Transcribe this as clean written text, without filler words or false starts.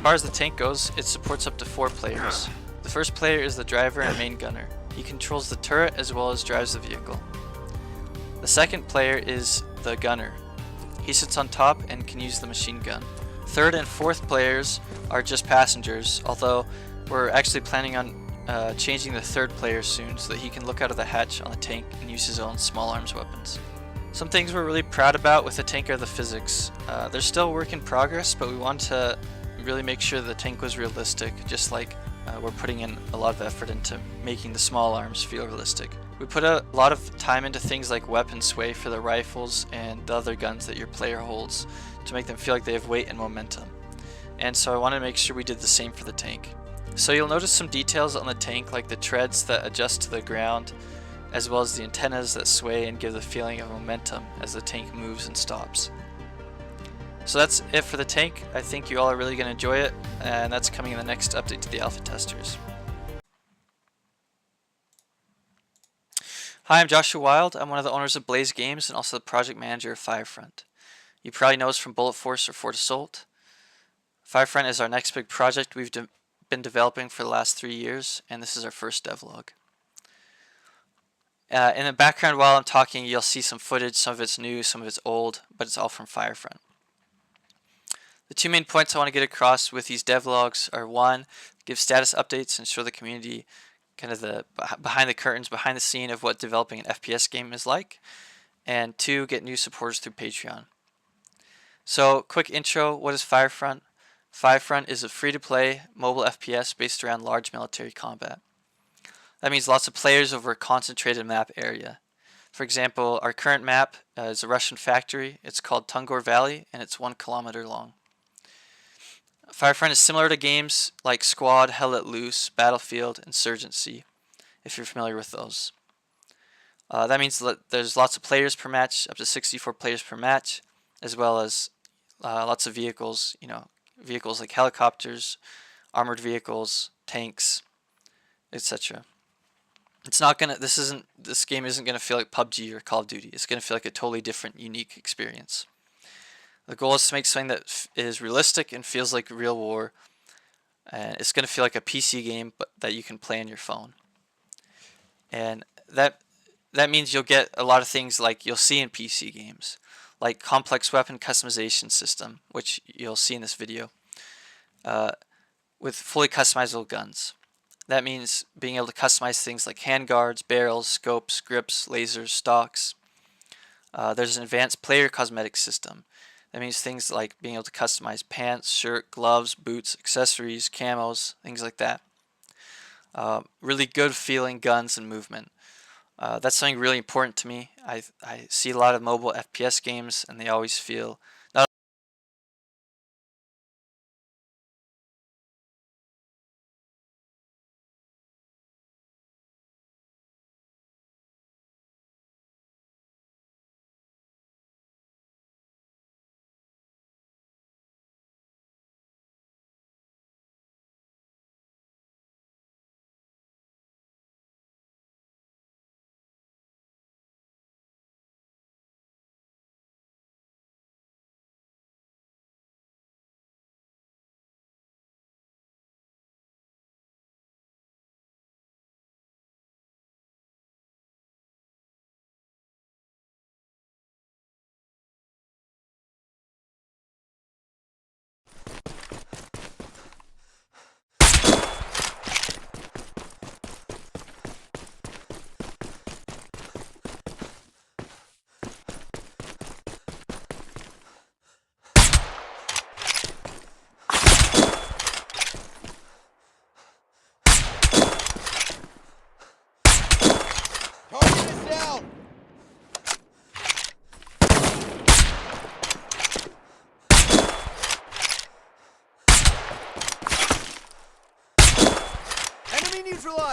far as the tank goes, it supports up to 4 players. The first player is the driver and main gunner. He controls the turret as well as drives the vehicle. The second player is the gunner. He sits on top and can use the machine gun. Third and fourth players are just passengers, although we're actually planning on changing the third player soon so that he can look out of the hatch on the tank and use his own small arms weapons. Some things we're really proud about with the tank are the physics. They're still a work in progress, but we want to really make sure the tank was realistic, just like we're putting in a lot of effort into making the small arms feel realistic. We put a lot of time into things like weapon sway for the rifles and the other guns that your player holds to make them feel like they have weight and momentum. And so I wanted to make sure we did the same for the tank. So you'll notice some details on the tank, like the treads that adjust to the ground, as well as the antennas that sway and give the feeling of momentum as the tank moves and stops. So that's it for the tank. I think you all are really going to enjoy it, and that's coming in the next update to the alpha testers. Hi, I'm Joshua Wild. I'm one of the owners of Blaze Games and also the project manager of FireFront. You probably know us from Bullet Force or Fort Assault. FireFront is our next big project we've been developing for the last 3 years, and this is our first devlog. In the background while I'm talking, you'll see some footage. Some of it's new, some of it's old, but it's all from FireFront. The 2 main points I want to get across with these devlogs are: 1, give status updates and show the community kind of the behind the curtains, behind the scene of what developing an FPS game is like, and 2, get new supporters through Patreon. So, quick intro, what is FireFront? FireFront is a free-to-play mobile FPS based around large military combat. That means lots of players over a concentrated map area. For example, our current map is a Russian factory. It's called Tungor Valley, and it's 1 kilometer long. FireFront is similar to games like Squad, Hell Let Loose, Battlefield, Insurgency, if you're familiar with those. That means there's lots of players per match, up to 64 players per match, as well as lots of vehicles, vehicles like helicopters, armored vehicles, tanks, etc. This game isn't gonna feel like PUBG or Call of Duty. It's gonna feel like a totally different, unique experience. The goal is to make something that is realistic and feels like real war. And it's gonna feel like a PC game, but that you can play on your phone. And that means you'll get a lot of things like you'll see in PC games, like complex weapon customization system, which you'll see in this video, with fully customizable guns. That means being able to customize things like handguards, barrels, scopes, grips, lasers, stocks. There's an advanced player cosmetic system. That means things like being able to customize pants, shirt, gloves, boots, accessories, camos, things like that. Really good feeling guns and movement. That's something really important to me. I see a lot of mobile FPS games, and they always feel not neutralized!